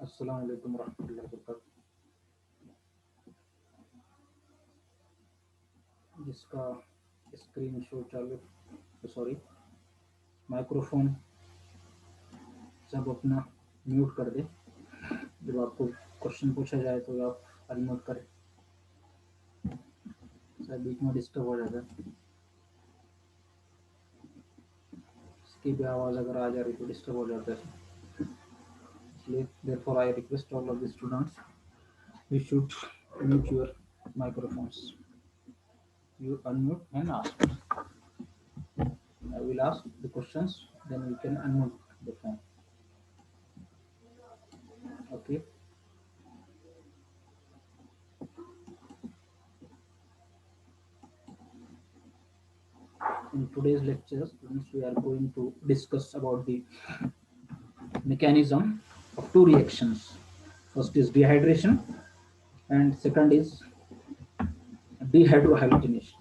अस्सलाम वालेकुम रहमतुल्लाहि व बरकातहू। जिसका स्क्रीन शो चालू, सॉरी, माइक्रोफोन सब अपना म्यूट कर दे। जब आपको क्वेश्चन पूछा जाए तो आप अनम्यूट करें, शायद बीच में डिस्टर्ब हो जाता है। इसकी भी आवाज़ अगर आ जा रही तो डिस्टर्ब हो जाता है। इसलिए therefore I request all of the students, you should mute your microphones. You unmute and ask. I will ask the questions, then we can unmute the phone. Okay. In today's lecture, students, we are going to discuss about the mechanism of two reactions. First is dehydration, and second is dehydrohalogenation.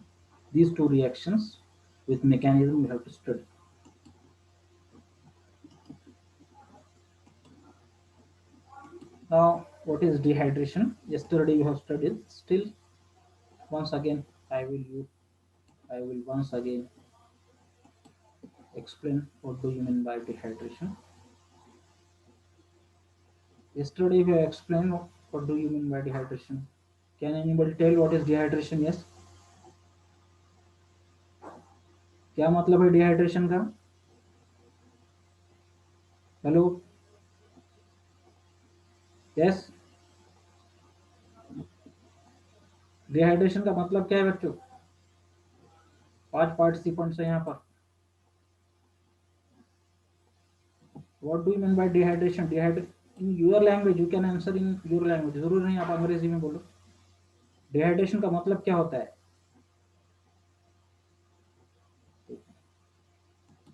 These two reactions with mechanism we have to study. Now, what is dehydration? Yesterday we have studied. Still, once again, I will once again explain what do you mean by dehydration. Yesterday we have explained what do you mean by dehydration. Can anybody tell what is dehydration? Yes. क्या मतलब है dehydration का? Hello, yes. Dehydration का मतलब क्या है बच्चों? 5 participants हैं यहाँ पर। What do you mean by dehydration? Dehydrate in your language, you can answer in your language, जरूर नहीं आप अंग्रेजी में बोलो। डिहाइड्रेशन का मतलब क्या होता है?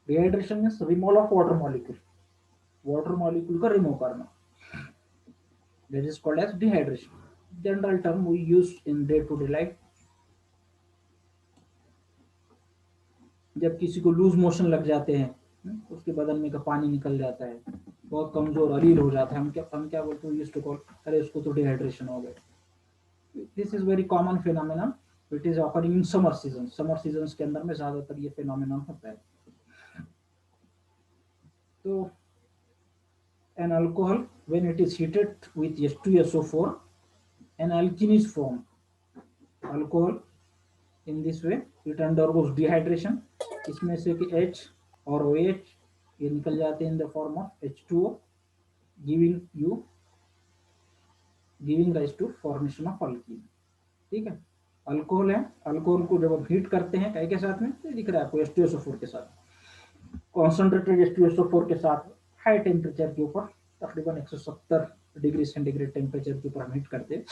Dehydration means removal of water molecule, water molecule का रिमूव करना, that is called as dehydration. General term we use in day to day life. जब किसी को लूज मोशन लग जाते हैं, उसके बदन में का पानी निकल जाता है, बहुत कमजोर अलील हो जाता है, हम क्या बोलते हैं, यूज्ड टू कॉल, अरे उसको तो डिहाइड्रेशन हो गया। This is very common phenomena, it is occurring in summer season. Summer season के अंदर में ज्यादातर ये फिनोमेना होता है। तो an alcohol, when it is heated with H2SO4, an alkene is formed. Alcohol in this way it undergoes dehydration. इसमें से कि H और OH ये निकल जाते हैं in the form of H2O, giving rise to formation of alkene. ठीक है, अल्कोहल है। अल्कोहल को जब हम हीट करते हैं क्या के साथ में, ये दिख रहा है आपको, H2SO4 के साथ, कॉन्सेंट्रेटेड H2SO4 के साथ हाई टेम्परेचर के ऊपर, तकरीबन 170 डिग्री सेंटीग्रेड टेम्परेचर के ऊपर हम हीट करते हैं,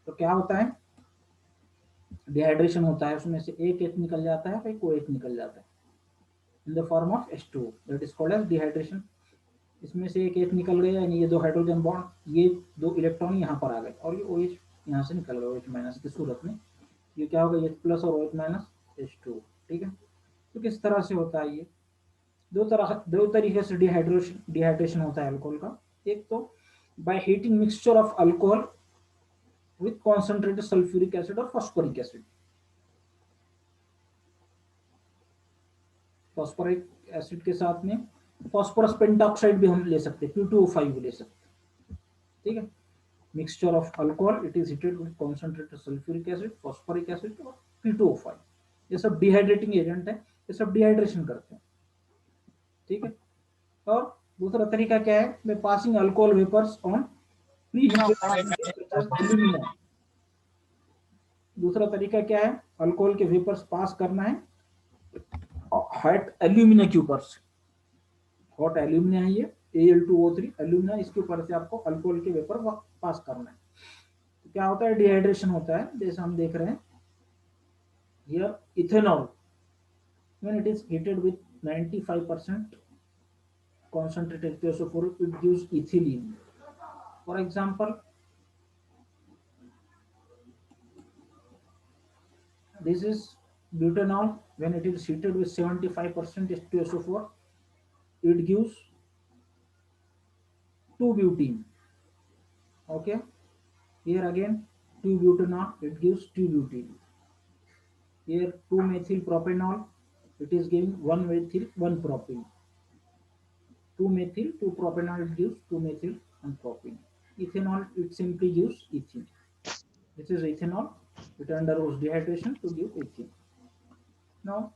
तो क्या होता है, डिहाइड्रेशन होता है। उसमें से एक एच निकल जाता है, एक ओ एच निकल जाता है in the form of H2O, that is called as dehydration. इसमें से एक एच निकल गया, यानी ये दो हाइड्रोजन बॉन्ड, ये दो इलेक्ट्रॉन यहाँ पर आ गए, और ये OH यहाँ से निकल गया, OH माइनस की सूरत में। ये क्या होगा, H प्लस और OH माइनस H2O। ठीक है, तो किस तरह से होता है ये? दो तरीके से डिहाइड्रेशन होता है अल्कोहल का। एक तो by heating mixture of alcohol with concentrated sulfuric acid और phosphoric acid. फॉस्फोरिक एसिड के साथ में फॉस्फोरस पेंटॉक्साइड भी हम ले सकते हैं, P2O5 ले सकते हैं, ठीक है। Mixture of alcohol, it is heated with concentrated sulphuric acid, phosphoric acid और P2O5, ये सब डिहाइड्रेटिंग एजेंट है, ये सब डिहाइड्रेशन करते हैं, ठीक है। और दूसरा तरीका क्या है, मैं passing alcohol vapours on pre heated aluminium. दूसरा तरीका क्या है, अल्कोहल के वेपर्स पास करना है हॉट एल्यूमिनियम के ऊपर से। हॉट एल्यूमिनियम है ये Al2O3 एल्यूमिनियम, इसके ऊपर से आपको अल्कोहल के वेपर पास करना है। तो क्या होता है, डिहाइड्रेशन होता है, जैसे हम देख रहे हैं here ethanol when it is heated with 95% concentrated HCl4 it gives ethylene. For example, this is butanol, when it is heated with 75% H2SO4 it gives 2-butene. Okay, here again 2-butanol, it gives 2-butene. Here 2-methyl propanol, it is giving 1-methyl 1-propene. 2-methyl 2-propanol, it gives 2-methyl 1-propene. Ethanol, it simply gives ethene. This is ethanol, it undergoes dehydration to give ethene. Now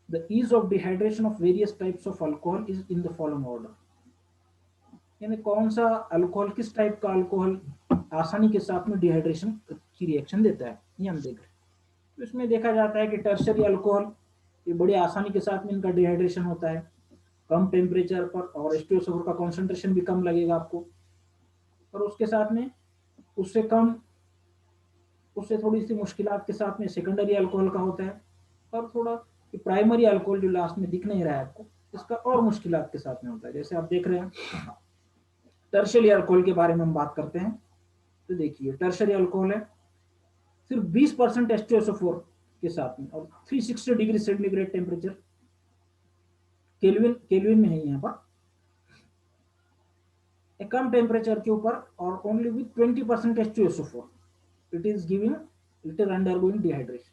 the ease of dehydration of various types of alcohol is in the following order. यानी कौन सा alcohol, किस type का alcohol आसानी के साथ में dehydration की रिएक्शन देता है, ये हम देख रहे हैं। तो इसमें देखा जाता है कि टर्शरी अल्कोहल ये बड़ी आसानी के साथ में इनका डिहाइड्रेशन होता है, कम टेम्परेचर पर, और H2SO4 का कॉन्सेंट्रेशन भी कम लगेगा आपको, और उसके साथ में उससे कम, उससे थोड़ी सी मुश्किलात के साथ में सेकेंडरी अल्कोहल का होता है, और थोड़ा प्राइमरी अल्कोहल जो लास्ट में दिख नहीं रहा है आपको, इसका और मुश्किलात के साथ में होता है। जैसे आप देख रहे हैं टर्शरी अल्कोहल के बारे में हम बात करते हैं, तो देखिए टर्शरी अल्कोहल है सिर्फ 20% H2SO4 के साथ में, और 360 डिग्री सेंटीग्रेड टेम्परेचर, केल्विन में है यहाँ पर, एक कम टेम्परेचर के ऊपर, और only with 20% H2SO4 it is giving, it is undergoing dehydration.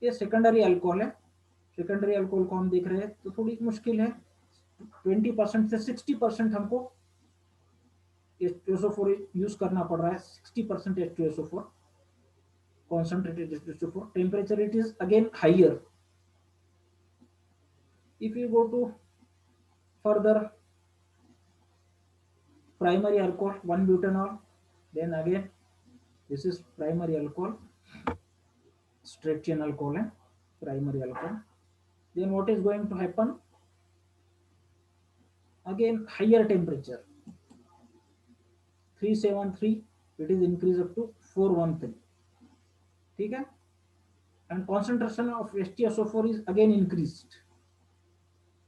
ये सेकेंडरी अल्कोहल है। सेकेंडरी अल्कोहल को हम देख रहे हैं तो थोड़ी मुश्किल है, 20% से 60% हमको H2SO4 यूज करना पड़ रहा है, 60% H2SO4 concentrated H2SO4, temperature it is again higher. If you go to further primary alcohol 1-butanol, then again this is primary alcohol, straight chain alcohol है primary alcohol. Then what is going to happen, again higher temperature 373, it is increased up to 413, ठीक है, and concentration of H2SO4 is again increased.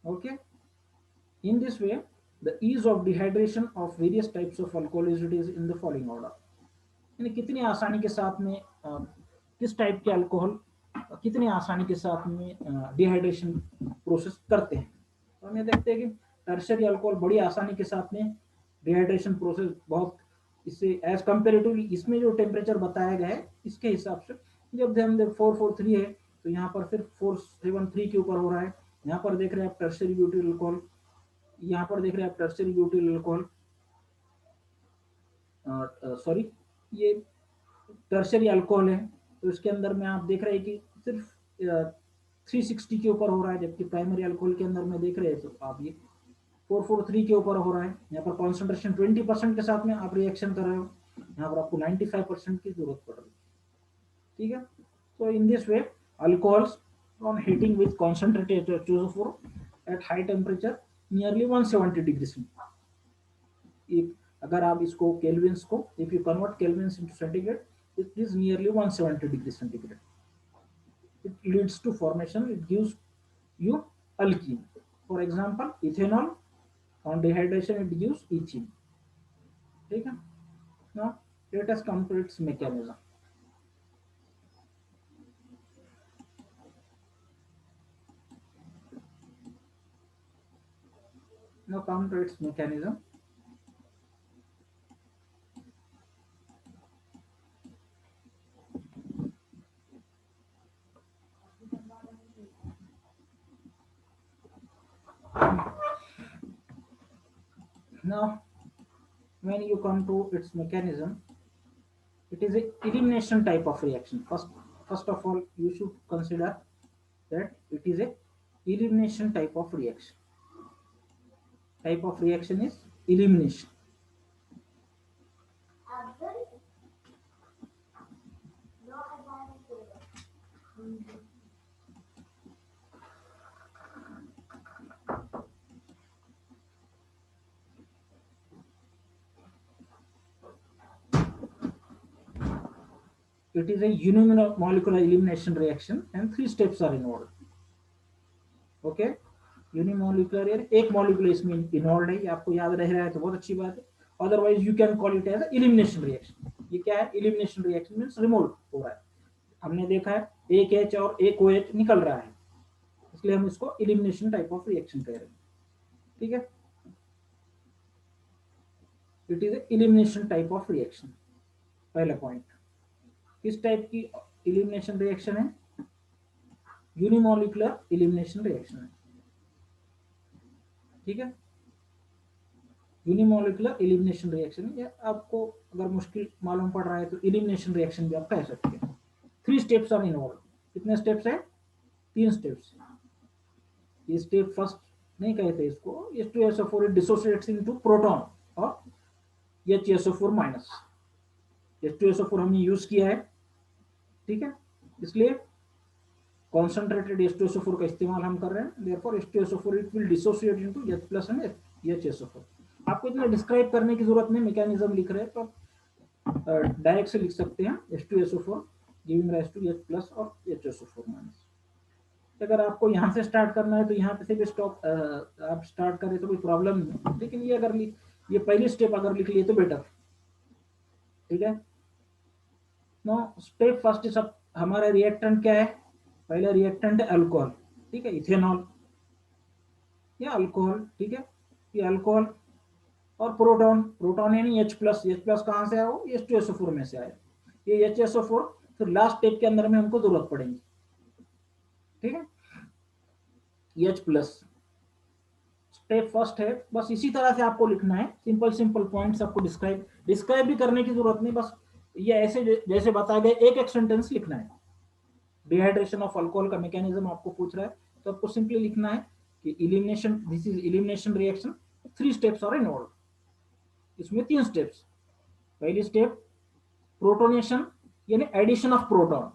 Okay, in this way the ease of dehydration of various types of alcohol is in the following order. यानी कितनी आसानी के साथ में किस type के अल्कोहल कितनी आसानी के साथ में डिहाइड्रेशन प्रोसेस करते हैं। तो हम ये देखते हैं कि टर्शरी अल्कोहल बड़ी आसानी के साथ में डिहाइड्रेशन प्रोसेस बहुत, इससे एज कंपेरेटिवली इसमें जो टेम्परेचर बताया गया है इसके हिसाब से, जब हम 443 है तो यहाँ पर सिर्फ 473 के ऊपर हो रहा है। यहाँ पर देख रहे हैं आप टर्शरी ब्यूटिल अल्कोहल, यहाँ पर देख रहे हैं आप टर्शरी ब्यूटिल अल्कोहल, सॉरी ये टर्शरी अल्कोहल है, तो इसके अंदर में आप देख रहे हैं कि सिर्फ 360 के ऊपर हो रहा है, जबकि प्राइमरी अल्कोहल के अंदर में देख रहे हैं तो आप ये 443 के ऊपर हो रहा है। यहाँ पर कॉन्सेंट्रेशन 20% के साथ में आप रिएक्शन कर रहे हो, यहाँ पर आपको 95% की जरूरत पड़ रही है, ठीक है। तो in this way alcohols on heating with concentrated H2SO4 at high temperature nearly 170 degree centigrade, अगर आप इसको केल्विन्स को, if you convert kelvins into centigrade, it is nearly 170 degrees centigrade. It leads to formation, it gives you alkene. For example, ethanol on dehydration it gives ethene. ठीक है। Now let us come to its mechanism. Now come to its mechanism. Now when you come to its mechanism, it is a elimination type of reaction. First of all, you should consider that it is a elimination type of reaction. Type of reaction is elimination. It is a unimolecular elimination reaction and 3 steps are involved. Okay, unimolecular एक molecule इसमें involve है, ये आपको याद रह रहा है तो बहुत अच्छी बात है. Otherwise you can call it as elimination reaction. ये क्या है? एलिमिनेशन रिएक्शन मींस रिमूव हो रहा है. हमने देखा है एक H और एक OH निकल रहा है, इसलिए हम इसको एलिमिनेशन टाइप ऑफ रिएक्शन कह रहे हैं. ठीक है, it is elimination type of reaction. पहला पॉइंट, किस टाइप की एलिमिनेशन रिएक्शन है? यूनिमोलिकुलर एलिमिनेशन रिएक्शन है. ठीक है, यूनिमोलिकुलर एलिमिनेशन रिएक्शन, या आपको अगर मुश्किल मालूम पड़ रहा है तो एलिमिनेशन रिएक्शन भी आप कह सकते हैं. 3 स्टेप्स आर इन्वॉल्व. कितने स्टेप्स है? 3 स्टेप्स. ये स्टेप फर्स्ट नहीं कहते इसको. H2SO4 डिसोसिएट्स इनटू प्रोटॉन और HSO4 माइनस. H2SO4 हमने यूज किया है, ठीक है, इसलिए कॉन्सेंट्रेटेड H2SO4 का इस्तेमाल हम कर रहे हैं. Therefore H2SO4 it will dissociate into H plus and HSO4. आपको इतना डिस्क्राइब करने की जरूरत नहीं, मैकेनिज्म लिख रहे हैं तो डायरेक्ट से लिख सकते हैं H2SO4 giving rise to H plus और HSO4 माइनस. अगर आपको यहाँ से स्टार्ट करना है तो यहाँ पे से भी स्टॉप आप स्टार्ट करें तो कोई प्रॉब्लम नहीं, लेकिन ये अगर ये पहली स्टेप अगर लिख लिए तो बेटर. ठीक है, नो स्टेप फर्स्ट इज हमारा रिएक्टेंट क्या है? पहला रिएक्टेंट है अल्कोहल. ठीक है, इथेनॉल या अल्कोहल. ठीक है, ये अल्कोहल और प्रोटॉन. प्रोटॉन यानी H प्लस. H प्लस कहाँ से आया? वो H2SO4 में से आया. ये HSO4 फिर लास्ट स्टेप के अंदर में हमको जरूरत पड़ेगी. ठीक है, H प्लस स्टेप फर्स्ट है. बस इसी तरह से आपको लिखना है. सिंपल पॉइंट्स आपको डिस्क्राइब भी करने की जरूरत नहीं, बस ये ऐसे जैसे बताया गया एक सेंटेंस लिखना है. डिहाइड्रेशन ऑफ अल्कोहल का मैकेनिज्म आपको पूछ रहा है तो आपको सिंपली लिखना है कि elimination, this is elimination reaction, 3 steps are involve. इसमें 3 स्टेप्स. पहली स्टेप प्रोटोनेशन यानी addition of proton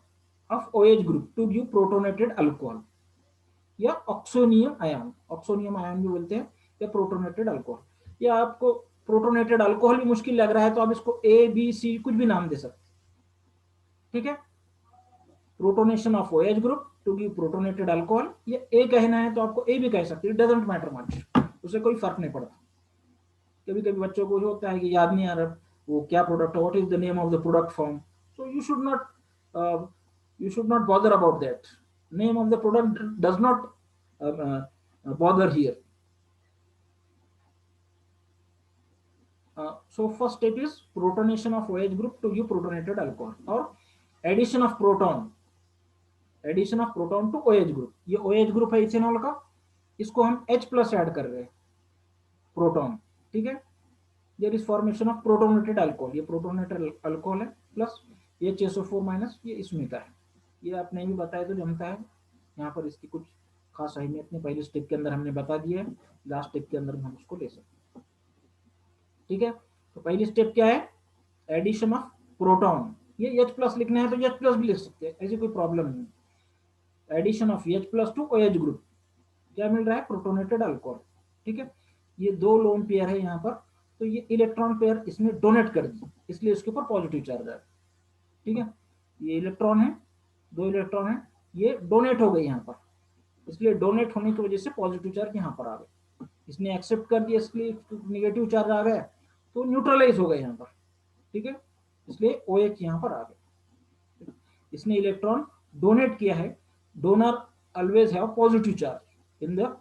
of OH group to give protonated alcohol या ऑक्सोनियम आयन. ऑक्सोनियम आयन भी बोलते हैं, या प्रोटोनेटेड अल्कोहल. या आपको प्रोटोनेटेड अल्कोहल भी मुश्किल लग रहा है तो आप इसको ABC कुछ भी नाम दे सकते. ठीक है, protonation of OH group to give protonated alcohol, या A कहना है तो आपको A भी कह सकते हैं. इट डजंट मैटर मच, उससे कोई फर्क नहीं पड़ता. कभी कभी बच्चों को होता है कि याद नहीं आ रहा वो क्या प्रोडक्ट है, what is the name of the product form. So you should not bother about that. Name of the product does not bother here. So first step is protonation of OH group to give protonated alcohol or addition of proton to OH group. ये OH group है ethanol का, इसको हम H plus add कर रहे हैं, proton. ठीक है, there is formation of protonated alcohol. ये प्रोटोनेटेड अल्कोहल है प्लस HSO4 माइनस, ये इसमें का है. ये आपने भी बताया तो जमता है. यहाँ पर इसकी कुछ खास अहमियत नहीं, पहले स्टेप के अंदर हमने बता दिया है, लास्ट स्टेप के अंदर हम उसको ले सकते हैं. ठीक है, तो पहली स्टेप क्या है? Addition of proton. ये H प्लस लिखना है तो H प्लस भी लिख सकते हैं, ऐसी कोई प्रॉब्लम नहीं. Addition of H plus to OH group, क्या मिल रहा है? Protonated alcohol. ठीक है, ये 2 लोन पेयर है यहाँ पर, तो ये इलेक्ट्रॉन पेयर इसने डोनेट कर दी, इसलिए इसके ऊपर पॉजिटिव चार्ज है. ठीक है, ये इलेक्ट्रॉन है, 2 इलेक्ट्रॉन है, ये डोनेट हो गए यहाँ पर, इसलिए डोनेट होने की वजह से पॉजिटिव चार्ज यहाँ पर आ गए. इसने एक्सेप्ट कर दिया, इसलिए नेगेटिव चार्ज आ गया तो न्यूट्रलाइज हो गए यहाँ पर. ठीक है, इसलिए OH यहाँ पर आ गए. इसने इलेक्ट्रॉन डोनेट किया है. Donor always have positive charge in the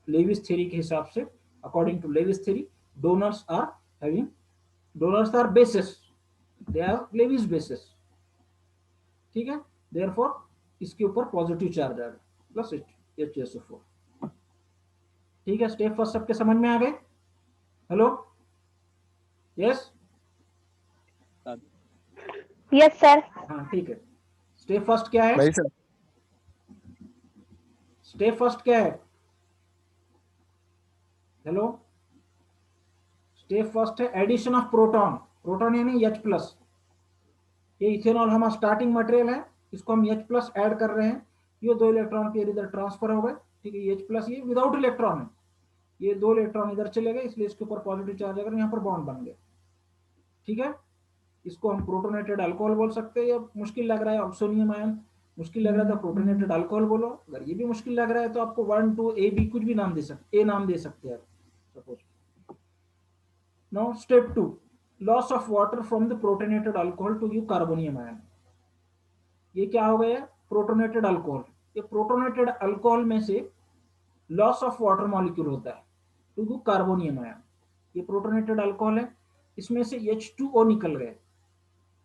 Lewis theory के हिसाब से. According to Lewis theory, donors are bases, they are Lewis bases. ठीक है, देयरफॉर इसके ऊपर पॉजिटिव चार्ज आ गया प्लस HSO4. ठीक है, स्टेप फर्स्ट सबके समझ में आ गए. Hello, yes, yes sir. हाँ ठीक है। स्टेप फर्स्ट क्या है? नहीं सर। स्टेप फर्स्ट क्या है? हेलो, स्टेप फर्स्ट है एडिशन ऑफ प्रोटॉन। प्रोटॉन यानी H प्लस। ये इथेनॉल हमारा स्टार्टिंग मटेरियल है, इसको हम H प्लस ऐड कर रहे हैं। ये 2 इलेक्ट्रॉन पेयर इधर ट्रांसफर हो गए, ठीक है। H प्लस ये विदाउट इलेक्ट्रॉन है, ये 2 इलेक्ट्रॉन इधर चले गए, इसलिए इसके ऊपर पॉजिटिव चार्ज अगर यहाँ पर बॉन्ड बन गए, ठीक है। इसको हम प्रोटोनेटेड अल्कोहल बोल सकते हैं। या मुश्किल लग रहा है ऑक्सोनियम आयन, मुश्किल लग रहा है तो प्रोटोनेटेड अल्कोहल बोलो। अगर ये भी मुश्किल लग रहा है तो आपको 1 2 ए बी कुछ भी नाम दे सकते, ए नाम दे सकते हैं suppose. Now step 2, loss of water from the protonated alcohol to give carbonium ion. ये क्या हो गया? Protonated alcohol. ये प्रोटोनेटेड अल्कोहल में से लॉस ऑफ वाटर मॉलिक्यूल होता है टू गिव कार्बोनियम आयन। ये प्रोटोनेटेड अल्कोहल है, इसमें से H2O निकल गए,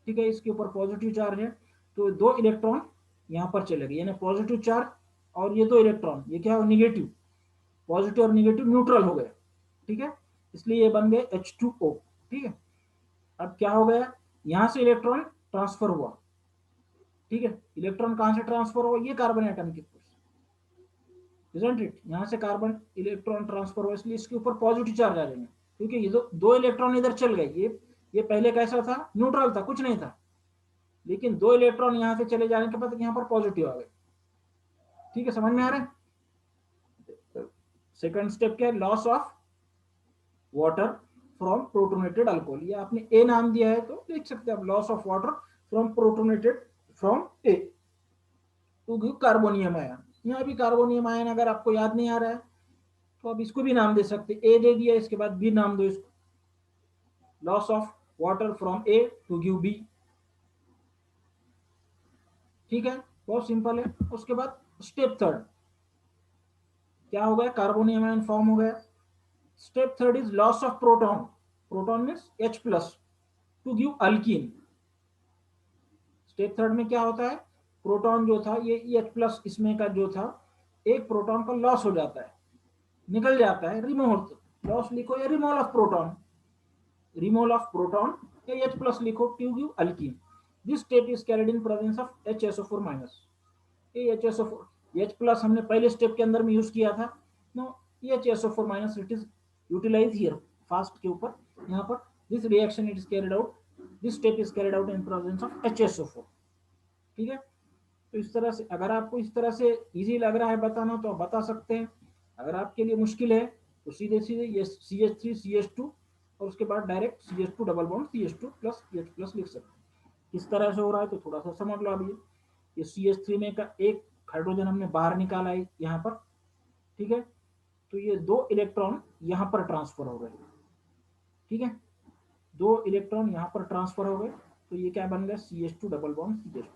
ठीक है। इसके ऊपर पॉजिटिव चार्ज है, तो 2 इलेक्ट्रॉन यहाँ पर चले गए, यानी पॉजिटिव चार्ज और ये 2 इलेक्ट्रॉन, ये क्या हो, निगेटिव। पॉजिटिव और निगेटिव न्यूट्रल हो गए, ठीक है। इसलिए ये बन गए H2O, ठीक है। अब क्या हो गया, यहां से इलेक्ट्रॉन ट्रांसफर हुआ, ठीक है। इलेक्ट्रॉन कहां से ट्रांसफर हुआ? ये कार्बन एटम के, इजंट इट? यहां से कार्बन इलेक्ट्रॉन ट्रांसफर हुआ, इसलिए इसके ऊपर पॉजिटिव चार्ज आ जाएंगे, क्योंकि ये 2 इलेक्ट्रॉन इधर चल गए। ये पहले कैसा था? न्यूट्रल था, कुछ नहीं था, लेकिन 2 इलेक्ट्रॉन यहां से चले जाने के बाद यहाँ पर पॉजिटिव आ गए, ठीक है। समझ में आ रहा है? सेकंड स्टेप क्या है? Loss of water from protonated alcohol. ये आपने ए नाम दिया है तो लिख सकते हैं आप, loss of water from protonated from A to give carbonium ion. यहाँ भी कार्बोनियम आयन अगर आपको याद नहीं आ रहा है तो आप इसको भी नाम दे सकते, ए दे दिया, इसके बाद बी नाम दो इसको, loss of water from A to give B, ठीक है। बहुत सिंपल है। उसके बाद स्टेप थर्ड क्या हो गया? कार्बोनियम आयन फॉर्म हो गया। Step third is loss of proton. Proton means H plus to give alkyne. Step third में क्या होता है? प्रोटॉन जो था ये H प्लस इसमें का जो था, एक प्रोटॉन का लॉस हो जाता है, निकल जाता है, रिमूव। लॉस लिखो या removal of proton, removal of proton, या H प्लस लिखो to give alkene. This step is carried in presence of HSO4 minus. ये HSO4 H प्लस हमने पहले स्टेप के अंदर में यूज किया था, नो ये HSO4 minus it is utilise here fast के ऊपर यहाँ पर। This reaction it is carried out, this step is carried out in presence of HSO4, ठीक है। तो इस तरह से, अगर आपको इस तरह से इजी लग रहा है बताना तो आप बता सकते हैं। अगर आपके लिए मुश्किल है तो सीधे सीधे ये CH3CH2 और उसके बाद direct CH2 double bond CH2 plus CH plus लिख सकते हैं। किस तरह से हो रहा है तो थोड़ा सा समझ लो अभी। ये CH3 में का एक हाइड्रोजन हमने बाहर निकाला है यहाँ पर, ठीक है। तो ये 2 इलेक्ट्रॉन यहाँ पर ट्रांसफर हो गए, ठीक है। 2 इलेक्ट्रॉन यहाँ पर ट्रांसफर हो गए, तो ये क्या बन गया? CH2 double bond CH2।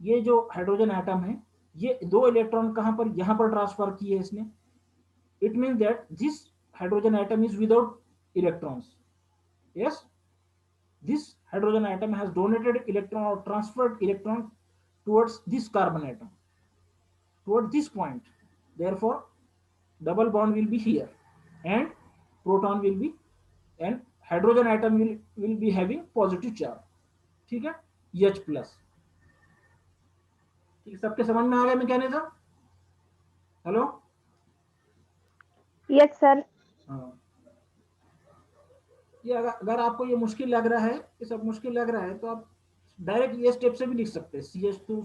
ये जो हाइड्रोजन एटम है, ये 2 इलेक्ट्रॉन कहां पर? यहां पर ट्रांसफर किए इसने। It mean that this hydrogen atom is without electrons. Yes, this hydrogen atom has donated electron और transferred electron towards this carbon atom, towards this point. Therefore double bond will be here and proton will be, and hydrogen atom will be having positive charge, ठीक है, H plus. ठीक है, सबके समझ में आ गया mechanism? Hello, yes sir. हाँ। ये अगर आपको ये मुश्किल लग रहा है, ये सब मुश्किल लग रहा है तो आप डायरेक्ट ये स्टेप से भी लिख सकते हैं, CH2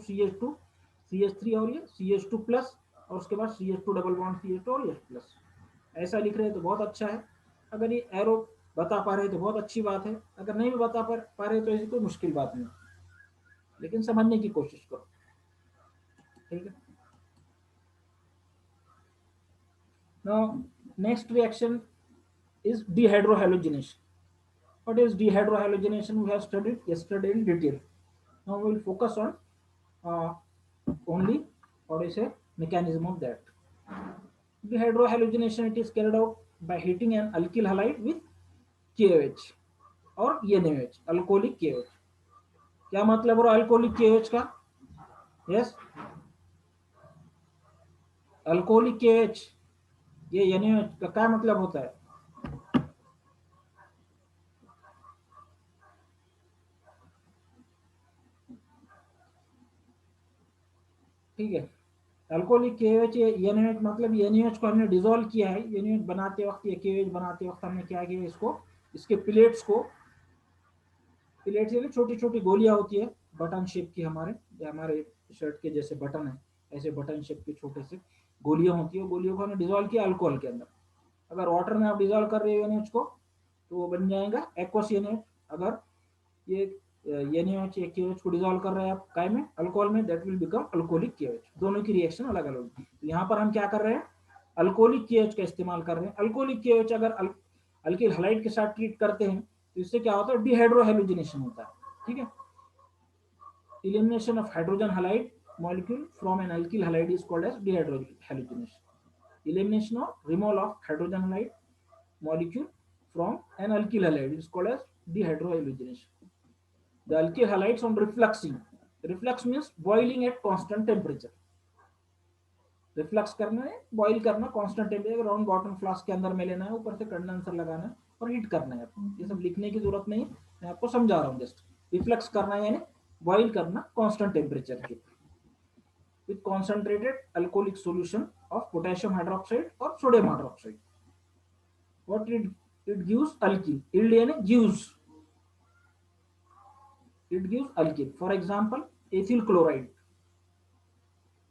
CH3 और ये CH2 प्लस और उसके बाद CH2 डबल बॉन्ड CH2 और H प्लस, ऐसा लिख रहे हैं तो बहुत अच्छा है। अगर ये एरो बता पा रहे तो बहुत अच्छी बात है, अगर नहीं भी बता पा रहे तो ऐसी कोई मुश्किल बात नहीं, लेकिन समझने की कोशिश करो, ठीक है। Now next reaction is dehydrohalogenation. What is dehydrohalogenation? We have studied yesterday in detail. Now we will focus on only what is a mechanism of that. Dehydrohalogenation, it is carried out by heating an alkyl halide with KOH और NaOH, alcoholic KOH। क्या मतलब हो रहा है alcoholic KOH का? Yes, alcoholic KOH, ये NaOH का क्या मतलब होता है? ठीक है। अल्कोहलिक KOH NaOH, मतलब NaOH को हमने डिजोल्व किया है। NaOH बनाते वक्त या KOH बनाते वक्त हमने क्या किया, इसको, इसके प्लेट्स को, प्लेट्स यानी छोटी छोटी गोलियां होती है बटन शेप की, हमारे शर्ट के जैसे बटन है, ऐसे बटन शेप के छोटे से गोलियां होती है। गोलियों को हमने डिजोल्व किया अल्कोहल के अंदर। अगर वाटर में आप डिजोल्व कर रहे हो NaOH को, तो वो बन जाएगा एक्वस NaOH। अगर ये NaOH या KOH को डिजोल्व कर रहे हैं आप काय में, अल्कोहल में, that will become alcoholic KOH। दोनों की रिएक्शन अलग अलग होगी। तो यहाँ पर हम क्या कर रहे हैं, अल्कोहलिक KOH का इस्तेमाल कर रहे हैं। अल्कोहलिक KOH अगर अल्किल हलाइड के साथ ट्रीट करते हैं तो इससे क्या होता है, डिहाइड्रोहेलोजिनेशन होता है। ठीक है, elimination of hydrogen halide molecule from an alkyl halide is called as dehydrogenation. Elimination of removal of hydrogen halide molecule from an alkyl halide is called as dehydrogenation. The alkyl halides on refluxing. Reflux means boiling at constant temperature. Reflux करना है, boil करना, constant temperature, round bottom flask के अंदर में लेना है, ऊपर से कंडेंसर लगाना है और हीट करना है। ये सब लिखने की जरूरत नहीं है, मैं आपको समझा रहा हूँ जस्ट। रिफ्लक्स करना है यानी बॉइल करना कांस्टेंट टेम्परेचर के, with concentrated alcoholic solution of potassium hydroxide और sodium hydroxide. What it gives alkyl, yield यानी gives, it gives alkyl. For example ethyl chloride,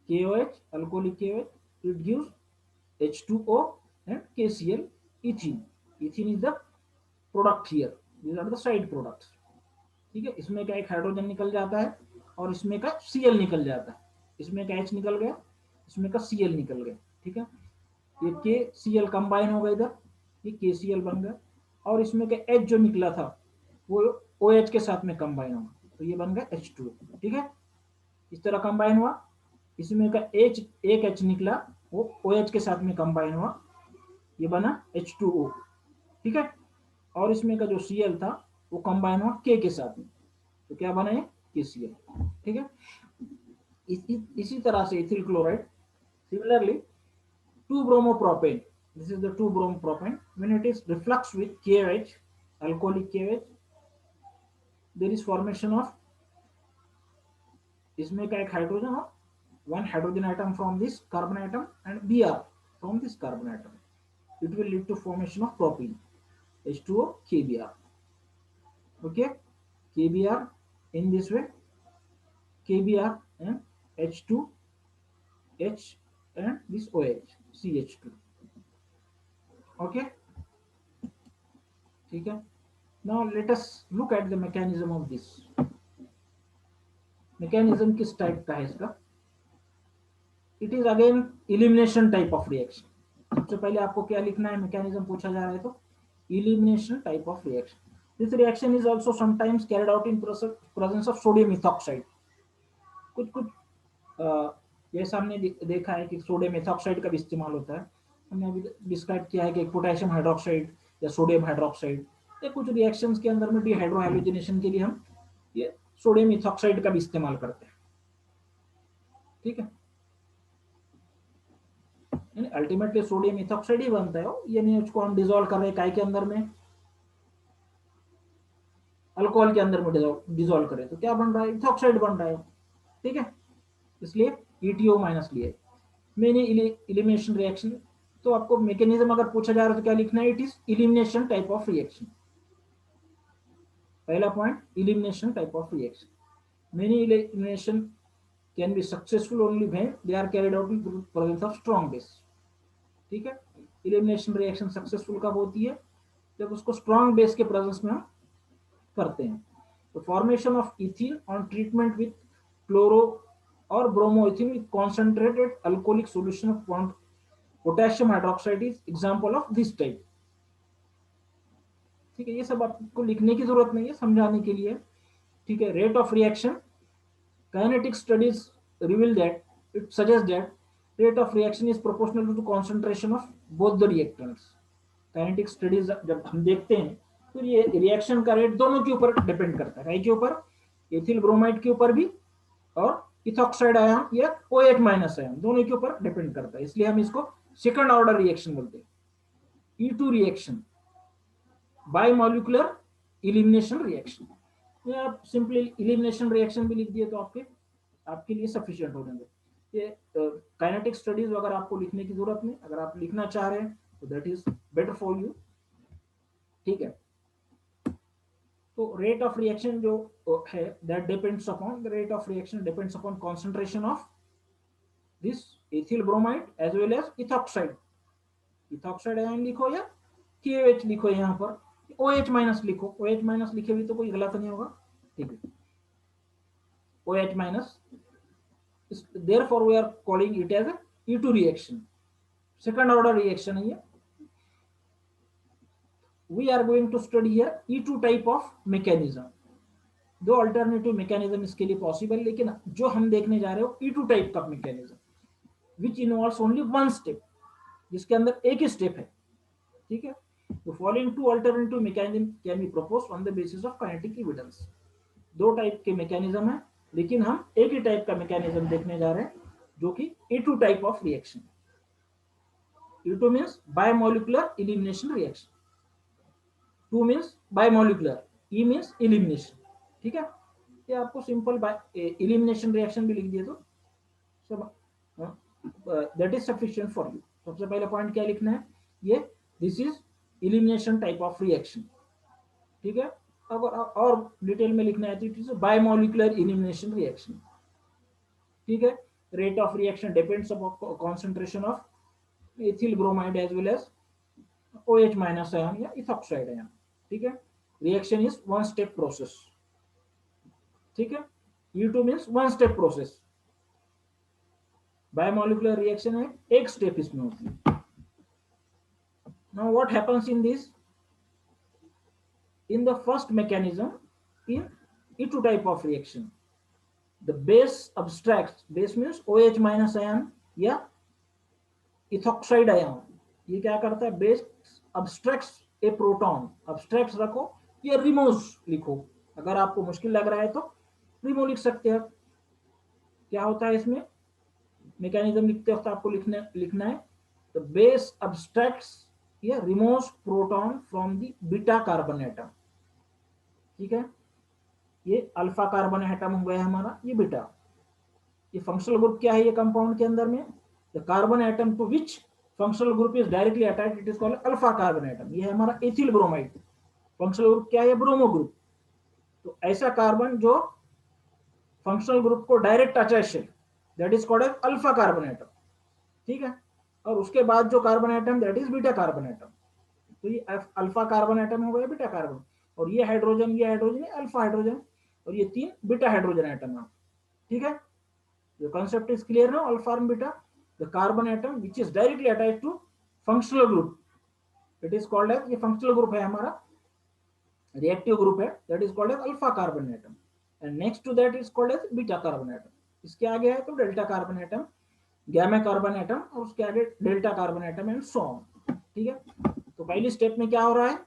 KOH, alcoholic KOH, it gives H2O and KCl, ethene. Ethene is the product here. These are the side products. ठीक है, इसमें का एक hydrogen निकल जाता है और इसमें का Cl निकल जाता है। इसमें का H निकल गया, इसमें का Cl निकल गया। ठीक है, ये KCl कंबाइन हो गया इधर, ये KCl बन गया, और इसमें का H जो निकला था वो OH के साथ में कंबाइन होगा, तो ये बन गया H2O। ठीक है, इस तरह कंबाइन हुआ। इसमें का H, एक H निकला, वो OH के साथ में कंबाइन हुआ, ये बना H2O। ठीक है, और इसमें का जो Cl था वो कंबाइन हुआ K के साथ में, तो क्या बना है, KCl। ठीक है, इसी तरह से ethyl chloride, similarly 2-bromopropane, this is the 2-bromopropane, when it is reflux with KOH, alcoholic KOH, there is formation of, इसमें का एक हाइड्रोजन और one hydrogen atom from this carbon atom and Br from this carbon atom. It will lead to formation of propene, H2O, KBr. Okay, KBr in this way, KBr and H2, H and this OH, CH2. Okay, ठीक है। Now let us look at the mechanism of this. Mechanism किस type का है इसका? It is again elimination type of reaction. सबसे पहले आपको क्या लिखना है, मैकेनिज्म पूछा जा रहा है तो elimination type of reaction. This reaction is also sometimes carried out in presence of sodium ethoxide. कुछ जैसा हमने देखा है कि सोडियम एथॉक्साइड का भी इस्तेमाल होता है। हमने अभी डिस्क्राइब किया है कि पोटेशियम हाइड्रोक्साइड या सोडियम हाइड्रोक्साइड या कुछ रिएक्शंस के अंदर में डिहाइड्रोहाइलोजिनेशन के लिए हम ये सोडियम इथॉक्साइड का भी इस्तेमाल करते हैं। ठीक है, अल्टीमेटली सोडियम इथॉक्साइड ही बनता है, यानी उसको हम डिजोल्व कर रहे हैं काय के अंदर में, अल्कोहल के अंदर में डिजोल्व करें तो क्या बन रहा है, इथॉक्साइड बन रहा है। ठीक है, इसलिए ETO माइनस लिए। मैंने इलिमिनेशन रिएक्शन, तो आपको मैकेनिज्म अगर पूछा जा रहा है तो क्या लिखना है, it is elimination type of reaction. पहला point, elimination type of reaction. Many elimination can be successful only when they are carried out in presence of strong base. ठीक है, इलिमिनेशन रिएक्शन सक्सेसफुल कब होती है, जब उसको स्ट्रॉन्ग बेस के presence में हम करते हैं। तो formation of ethene on treatment with chloro और bromoethene with concentrated alcoholic solution of potassium hydroxide is example of this type. ठीक है, ये सब आपको लिखने की जरूरत नहीं है, समझाने के लिए। ठीक है, rate of reaction, kinetic studies reveal that, it suggest that rate of reaction is proportional to concentration of both the reactants. Kinetic studies जब हम देखते हैं तो ये रिएक्शन का रेट दोनों के ऊपर डिपेंड करता है, के ऊपर, एथिल ब्रोमाइड के ऊपर भी और इथॉक्साइड आयन या OH माइनस आयन, दोनों के ऊपर डिपेंड करता है। इसलिए हम इसको सेकंड ऑर्डर रिएक्शन बोलते हैं। E2 reaction, biomolecular elimination reaction, या आप सिंपली इलिमिनेशन रिएक्शन भी लिख दिए तो आपके लिए सफिशिएंट हो जाएंगे। ये काइनेटिक स्टडीज अगर आपको लिखने की जरूरत नहीं, अगर आप लिखना चाह रहे हैं तो that is better for you. ठीक है, तो रेट ऑफ रिएक्शन जो है that depends upon, the rate of reaction depends upon concentration of this ethyl bromide as well as ethoxide. Ethoxide ion लिखो या KOH लिखो, यहाँ पर OH माइनस लिखो, OH माइनस लिखे भी तो कोई गलत नहीं होगा। ठीक है, OH minus, therefore we are calling it as a E2 reaction, second order reaction है ये। We are going to study here E2 type of mechanism। दो अल्टरनेटिव मैकेनिज्म इसके लिए पॉसिबल, लेकिन जो हम देखने जा रहे हो E2 टाइप का mechanism which involves only one step, जिसके अंदर एक ही स्टेप है। ठीक है, तो following two alternative mechanism can be proposed on the basis of kinetic evidence. दो टाइप के मैकेनिज्म है, लेकिन हम एक ही टाइप का मैकेनिज्म देखने जा रहे हैं, जो कि E2 type of reaction. E2 means bimolecular elimination reaction, 2 means bimolecular, E means elimination। ठीक है, ये आपको सिंपल एलिमिनेशन रिएक्शन भी लिख दिए तो सब that is sufficient for you. सबसे पहले पॉइंट क्या लिखना है, ये this is elimination type of reaction. ठीक है, अगर और डिटेल में लिखना है तो it is biomolecular elimination reaction. ठीक है, rate of reaction depends upon concentration of ethyl bromide as well as OH minus ion या ethoxide ion। ठीक है, reaction is one step process. ठीक है, E2 means one step process, biomolecular reaction है एक step इसमें होती है। Now what happens in this, in the first mechanism in E2 type of reaction, the base abstracts, base means OH minus ion या ethoxide ion। ये क्या करता है, base abstracts a proton, abstracts रखो या रिमूव लिखो, अगर आपको मुश्किल लग रहा है तो रिमूव लिख सकते हैं। क्या होता है इसमें, मैकेनिज्म लिखते वक्त आपको लिखना है द बेस abstracts या removes proton from the beta carbon atom. ठीक है, ये अल्फा कार्बन एटम हो गया हमारा, ये बीटा। ये फंक्शनल ग्रुप क्या है, ये कंपाउंड के अंदर में the carbon atom to which functional group is directly attached, it is called alpha carbon atom. ये है हमारा एथिल ब्रोमाइड, फंक्शनल ग्रुप क्या है, ब्रोमो ग्रुप। तो ऐसा कार्बन जो फंक्शनल ग्रुप को डायरेक्ट अटैच है, that is called alpha carbon atom. ठीक है, और उसके बाद जो carbon atom that is beta carbon atom. तो ये अल्फा कार्बन एटम हो गया बीटा कार्बन, और ये हाइड्रोजन है अल्फा हाइड्रोजन, और ये तीन बीटा हाइड्रोजन एटम है। ठीक है, the concept is clear now, alpha and beta, the carbon atom which is directly attached to functional group, it is called as, ये functional group है हमारा, reactive group है, that is called as alpha carbon atom, and next to that is called as beta carbon atom। इसके आगे है तो delta carbon atom, gamma carbon atom, और उसके आगे delta carbon atom and so on. ठीक है, तो पहली स्टेप में क्या हो रहा है,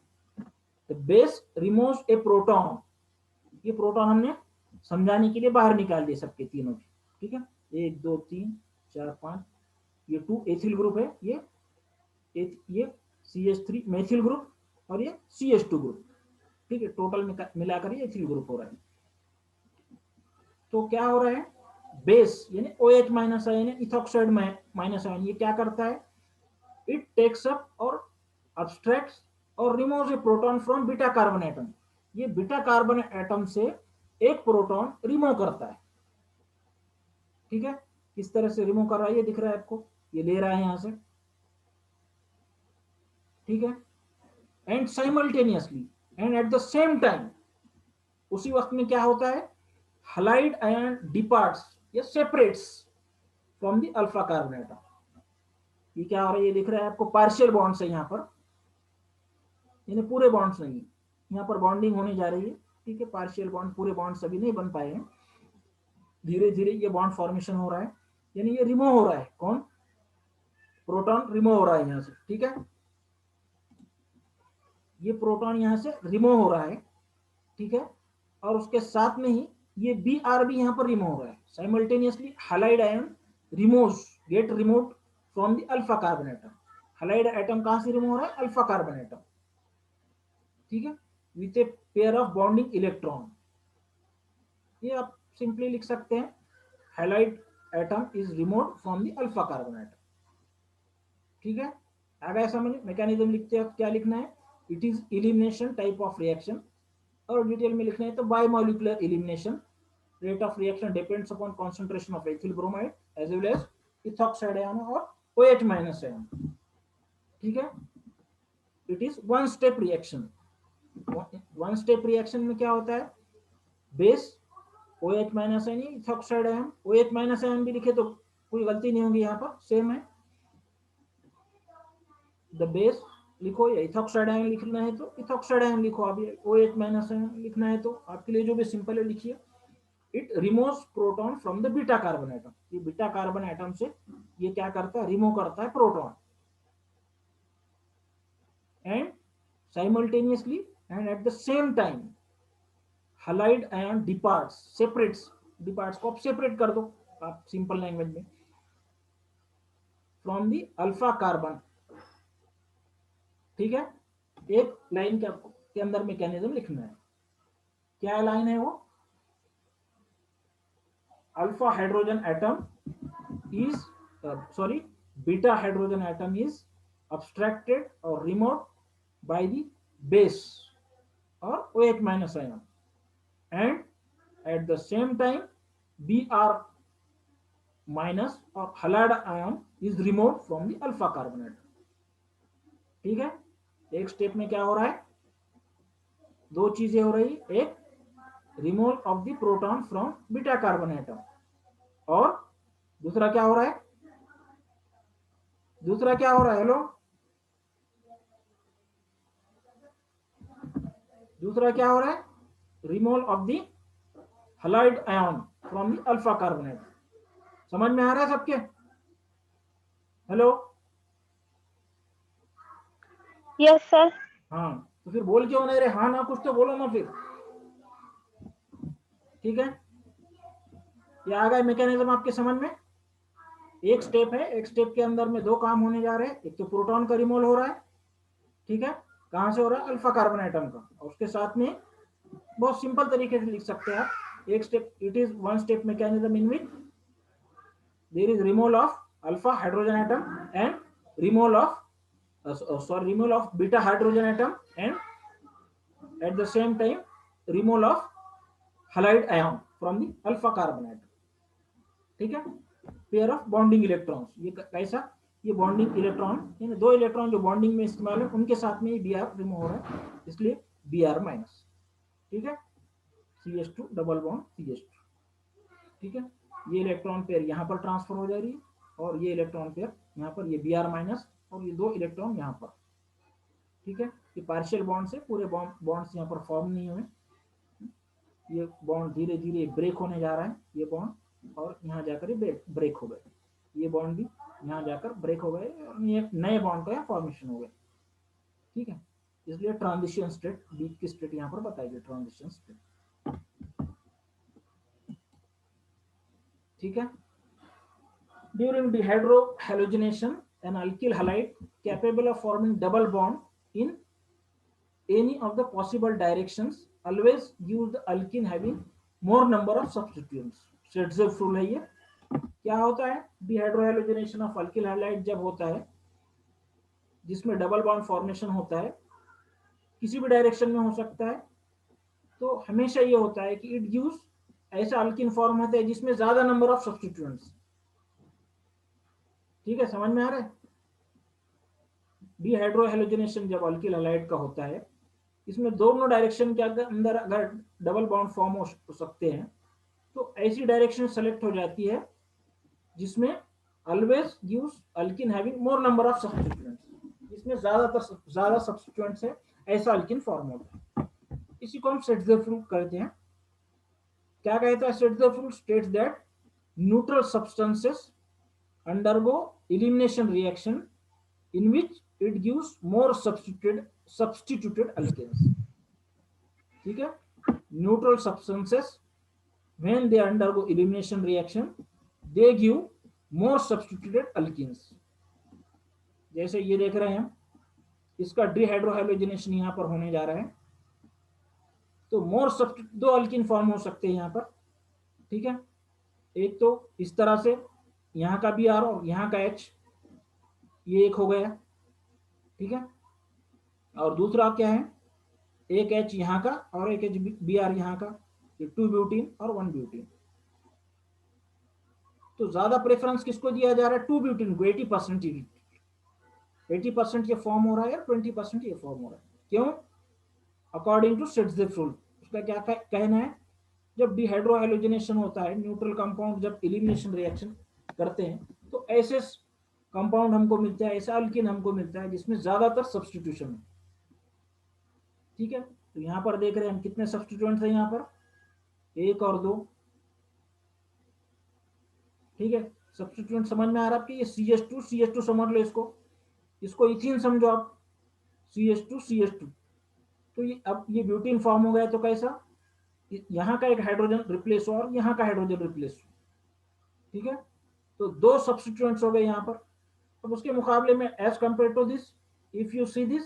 the base removes A proton. ये प्रोटॉन हमने समझाने के लिए बाहर निकाल दिए सबके तीनों के। ठीक है, 1 2 3 4 5, ये 2 एथिल ग्रुप है, ये CH3 मेथिल ग्रुप, और ये CH2 ग्रुप। ठीक है, टोटल मिलाकर ये एथिल ग्रुप हो रहा है। तो क्या हो रहा है, बेस यानी OH minus ion, ethoxide minus ion, ये क्या करता है, इट टेक्स अप और अब्स्ट्रैक्ट्स और removes A proton from beta carbon atom. ये बीटा कार्बन एटम से एक प्रोटॉन रिमूव करता है। ठीक है, किस तरह से रिमूव कर रहा है ये दिख रहा है आपको, ये ले रहा है यहां से। ठीक है, and simultaneously and at the same time, उसी वक्त में क्या होता है, हलाइड आयन डिपार्ट्स या separates from the alpha carbon atom. ये क्या हो रहा है, ये दिख रहा है आपको, पार्शियल बॉन्ड्स है यहाँ पर, यानी पूरे बॉन्ड्स नहीं, यहाँ पर बॉन्डिंग होने जा रही है। ठीक है, पार्शियल बॉन्ड, पूरे बॉन्ड्स अभी नहीं बन पाए हैं, धीरे धीरे ये बॉन्ड फॉर्मेशन हो रहा है, यानी ये रिमूव हो रहा है, कौन, प्रोटॉन रिमूव हो रहा है यहाँ से। ठीक है, ये प्रोटॉन यहाँ से रिमूव हो रहा है। ठीक है, और उसके साथ में ही ये Br भी यहाँ पर रिमूव हो रहा है simultaneously. Halide ion removes, get remove from the alpha carbon atom. Halide atom कहां से रिमूव हो रहा है, अल्फा कार्बन एटम। ठीक है, with a pair of bonding electron. ये आप सिंपली लिख सकते हैं, highlight atom is removed from the alpha carbon atom. ठीक है, आ गया समझ? मैकेनिज्म लिखते हैं, क्या लिखना है? It is elimination type of reaction, और डिटेल में लिखना है तो bimolecular elimination, rate of reaction depends upon concentration of ethyl bromide as well as ethoxide ion और OH माइनस आयन। ठीक है, it is one step reaction. One step reaction में क्या होता है? Base OH minus ion, ethoxide ion, OH minus ion भी लिखे तो कोई गलती नहीं होगी, यहाँ पर सेम है। द बेस लिखो, या इथॉक्साइड आयन लिखना है तो इथॉक्साइड आयन लिखो, अभी OH माइनस आयन लिखना है तो आपके लिए जो भी सिंपल है लिखिए। It removes proton from the beta carbon atom, ये बीटा कार्बन एटम से ये क्या करता है? रिमूव करता है proton. And simultaneously and at the same time halide ion departs, separates, departs को आप सेपरेट कर दो आप सिंपल लैंग्वेज में, फ्रॉम द अल्फा कार्बन। ठीक है, एक लाइन के अंदर मैकेनिज्म लिखना है। क्या लाइन है वो? Alpha hydrogen atom is sorry, beta hydrogen atom is abstracted or removed by the base or OH minus ion, and at the same time Br minus or halide ion is removed from the alpha carbon atom। ठीक है, एक step में क्या हो रहा है? दो चीजें हो रही, एक removal of the proton from beta carbon atom, और दूसरा क्या हो रहा है? दूसरा क्या हो रहा है? हेलो, दूसरा क्या हो रहा है? Removal of the halide ion from the alpha carbon atom. समझ में आ रहा है सबके? Hello, yes sir. हाँ, तो फिर बोल क्यों नहीं रहे? हाँ ना, कुछ तो बोलो ना फिर। ठीक है, ये आ गया मैकेनिज्म आपके समझ में? एक स्टेप है, एक स्टेप के अंदर में दो काम होने जा रहे हैं। एक तो प्रोटॉन का रिमूवल हो रहा है, ठीक है, कहां से हो रहा है? अल्फा कार्बन एटम का, और उसके साथ में बहुत सिंपल तरीके से लिख सकते हैं आप, एक step, it is one step mechanism in which there is removal of alpha hydrogen atom and removal of removal of beta hydrogen atom, and at the same time removal of halide ion from the alpha carbon atom। ठीक है, pair of bonding electrons, ये कैसा? ये bonding electron, यानी दो electron जो bonding में इस्तेमाल है उनके साथ में ही Br रिमूव हो रहा है, इसलिए Br माइनस। ठीक है, CH2 डबल बॉन्ड CH2। ठीक है, ये इलेक्ट्रॉन पेयर यहाँ पर ट्रांसफर हो जा रही है, और ये इलेक्ट्रॉन पेयर यहाँ पर, ये Br माइनस, और ये दो इलेक्ट्रॉन यहाँ पर। ठीक है, ये पार्शियल बॉन्ड से, पूरे बॉन्ड्स यहाँ पर फॉर्म नहीं हुए, ये बॉन्ड धीरे धीरे ब्रेक होने जा रहा है, ये बॉन्ड, और यहाँ जाकर ये ब्रेक हो गए, ये बॉन्ड भी यहाँ जाकर ब्रेक हो गए, और ये नए बॉन्ड का यहाँ फॉर्मेशन हो गया। ठीक है, इसलिए ट्रांजिशन स्टेट, बीच की स्टेट यहाँ पर बताई गई, ट्रांजिशन स्टेट। ठीक है, during डिहाइड्रोहैलोजिनेशन an alkyl halide capable of forming double bond in any of the possible directions always use the alkene having more number of substituents। Saytzeff rule है ये। क्या होता है? डिहाइड्रोहैलोजिनेशन ऑफ अल्किल हैलाइड जब होता है, जिसमें डबल बॉन्ड फॉर्मेशन होता है, किसी भी डायरेक्शन में हो सकता है, तो हमेशा ये होता है कि इट गिव्स, ऐसा अल्किन फॉर्म होता है जिसमें ज्यादा नंबर ऑफ सब्स्टिट्यूएंट्स। ठीक है, समझ में आ रहा है? डिहाइड्रोहैलोजिनेशन जब अल्किल हैलाइड का होता है, इसमें दोनों डायरेक्शन के अंदर अगर डबल बॉन्ड फॉर्म हो सकते हैं, तो ऐसी डायरेक्शन सेलेक्ट हो जाती है जिसमें always gives alkene having more number of substituents, जिसमें ज्यादा सब्स्टिट्यूएंट्स है, ऐसा अल्किन फॉर्म होता है। इसी को हम शेट्ज़ेफ रूल कहते हैं। क्या कहता है Saytzeff rule? States that neutral substances undergo elimination reaction in which it gives more substituted alkanes। ठीक है, neutral substances when they undergo elimination reaction they give more substituted alkenes। जैसे ये देख रहे हैं, इसका डिहाइड्रोहैलोजिनेशन यहाँ पर होने जा रहा है, तो मोर सब्स्टिट्यूट, दो अल्किन फॉर्म हो सकते हैं यहाँ पर। ठीक है, एक तो इस तरह से यहाँ का बी आर और यहाँ का एच, ये एक हो गया, ठीक है। और दूसरा क्या है, एक एच यहाँ का और एक एच बी आर यहाँ का, ये 2 ब्यूटीन और 1 ब्यूटीन। तो ज्यादा प्रेफरेंस किसको दिया जा रहा है, 2 ब्यूटीन को 80%, 80% ये फॉर्म हो रहा है या 20% ये फॉर्म हो रहा है, क्यों, अकॉर्डिंग टू सिट्ज़िप रूल। उसका क्या कहना है, जब डिहाइड्रोहाइलोजेनेशन होता है, न्यूट्रल कंपाउंड जब एलिमिनेशन रिएक्शन करते हैं, तो ऐसे कंपाउंड हमको मिलता है, ऐसा अल्किन हमको मिलता है जिसमें ज्यादातर सब्सटीट्यूशन है, ठीक है। तो यहाँ पर देख रहे हैं हम कितने सब्सटीट्यूएंट्स हैं यहाँ पर, एक और दो, ठीक है। सब्सटीट्यूएंट समझ में आ रहा है आपके, ये CH2 समझ लो, इसको इथीन समझो आप, CH2 तो ये अब ये ब्यूटीन फॉर्म हो गया, तो कैसा, यहाँ का एक हाइड्रोजन रिप्लेस हो और यहाँ का हाइड्रोजन रिप्लेस हो, ठीक है। तो दो सब्सटीट्यूएंट्स हो गए यहाँ पर। अब उसके मुकाबले में as compare to this, if you see this,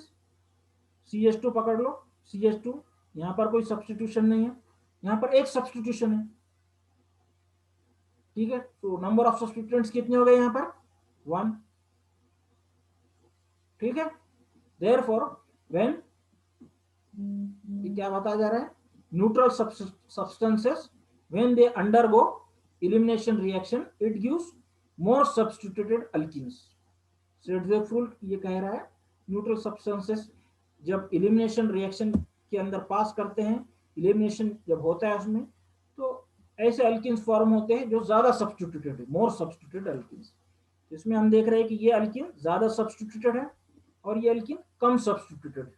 CH2 पकड़ लो, CH2, यहाँ पर कोई सब्सटीट्यूशन नहीं है, यहाँ पर एक सब्सटीट्यूशन है, ठीक है। तो नंबर ऑफ सब्सटीट्यूएंट्स कितने हो गए यहाँ पर, 1, ठीक है। देयरफॉर व्हेन, ये क्या बताया जा रहा है, neutral substances when they undergo elimination reaction it gives more substituted alkenes. Saytzeff rule ये कह रहा है, न्यूट्रल सब्सटेंसेस जब एलिमिनेशन रिएक्शन के अंदर पास करते हैं, एलिमिनेशन जब होता है उसमें, तो ऐसे अल्कीन्स फॉर्म होते हैं जो ज्यादा सब्स्टिट्यूटेड है, मोर सब्स्टिट्यूटेड अल्कीन्स। इसमें हम देख रहे हैं कि ये अल्कीन ज्यादा सब्स्टिट्यूटेड है और ये अल्कीन कम सब्स्टिट्यूटेड है,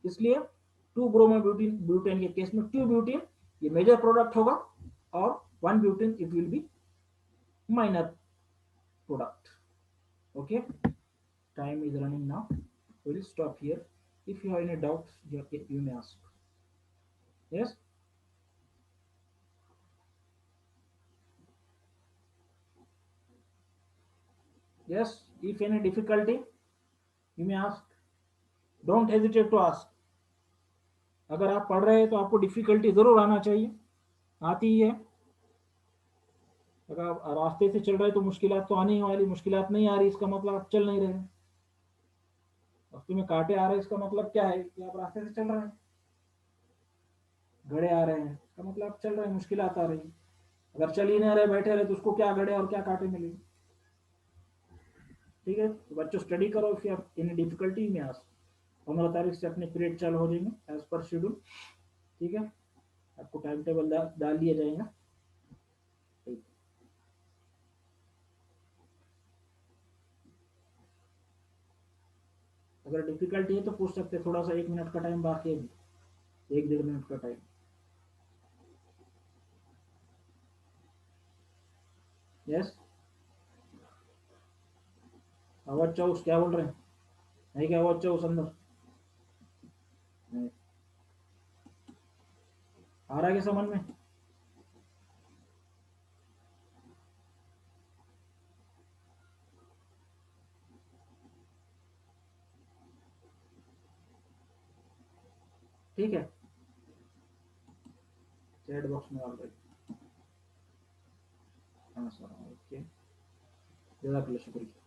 इसलिए 2 ब्रोमोब्यूटीन ब्यूटेन के केस में 2 ब्यूटीन ये मेजर प्रोडक्ट होगा और 1 butane it will be minor product. Okay, time is running now, we'll stop here. If you have any doubts, you may ask. Yes, yes, if any difficulty you may ask, don't hesitate to ask. अगर आप पढ़ रहे हैं तो आपको difficulty जरूर आना चाहिए, आती ही है। अगर आप रास्ते से चल रहे तो मुश्किलात तो आने ही वाली, मुश्किलात नहीं आ रही इसका मतलब आप चल नहीं रहे, रास्ते में कांटे आ रहे हैं इसका मतलब क्या है कि आप रास्ते से चल रहे हैं, गड़े आ रहे हैं इसका मतलब आप चल रहे हैं, मुश्किलात आ रही है। अगर चल ही नहीं रहे, बैठे रहे, तो उसको क्या गड़े और क्या कांटे मिलेंगे, ठीक है। तो बच्चों स्टडी करो, फिर इन डिफिकल्टी में आस 15 तारीख से अपने पीरियड चालू हो जाएंगे एज पर शेड्यूल, ठीक है। आपको टाइम टेबल डाल दिया जाएगा। अगर डिफिकल्टी है तो पूछ सकते, थोड़ा सा 1 मिनट का टाइम बाकी है, 1-1.5 मिनट का टाइम। यस, आवाज चौस क्या बोल रहे हैं, नहीं क्या आवाज चौस अंदर नहीं आ रहा है क्या समझ में, ठीक है। चैट बॉक्स में डाल रहे, हाँ सर, ओके, जजाकल्लाह, शुक्रिया।